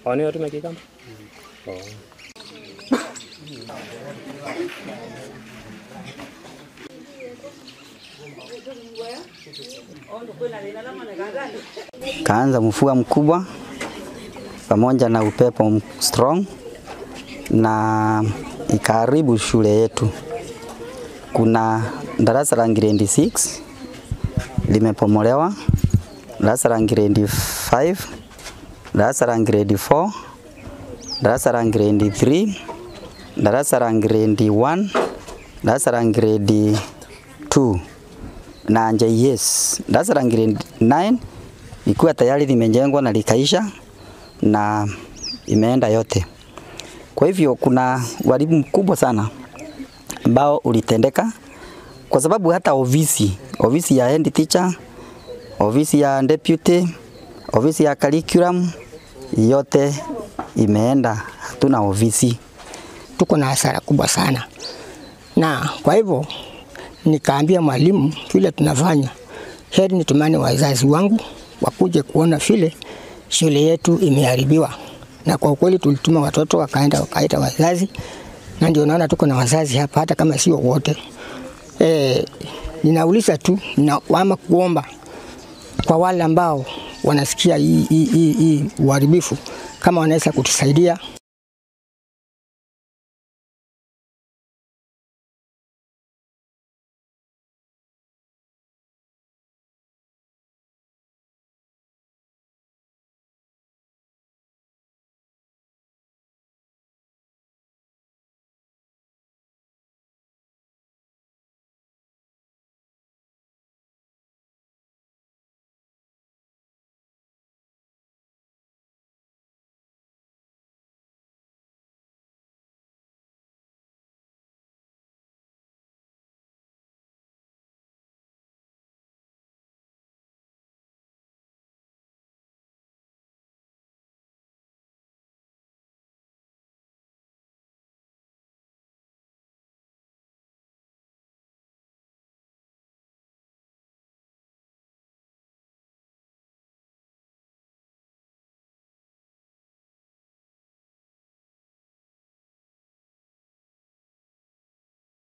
Oni watu mekikam? Kaanza mvua mkubwa pamoja na upepo strong na ikaharibu shule yetu. Kuna darasa la grade 6 limepomolewa, darasa la grade 5, darasa la grade 4, darasa la grade 3, darasa la grade 1, darasa la grade 2 na JS. Darasa la grade 9 ikiwa tayari limejengwa na likaisha na imeenda yote. Kwa hivyo kuna uharibifu mkubwa sana ambao ulitendeka kwa sababu hata ofisi ya head teacher, ofisi ya deputy, ofisi ya curriculum yote imeenda, hatuna ofisi. Tuko na hasara kubwa sana. Na kwa hivyo nikaambia mwalimu vile tunafanya, heri nitumane wazazi wangu wakuje kuona vile shule yetu imeharibiwa. Na kwa kweli tulituma watoto wakaita wazazi, na ndio naona tuko na wazazi hapa hata kama sio wote. Ninauliza tu na wama kuomba kwa wale ambao wanasikia hii uharibifu kama wanaweza kutusaidia.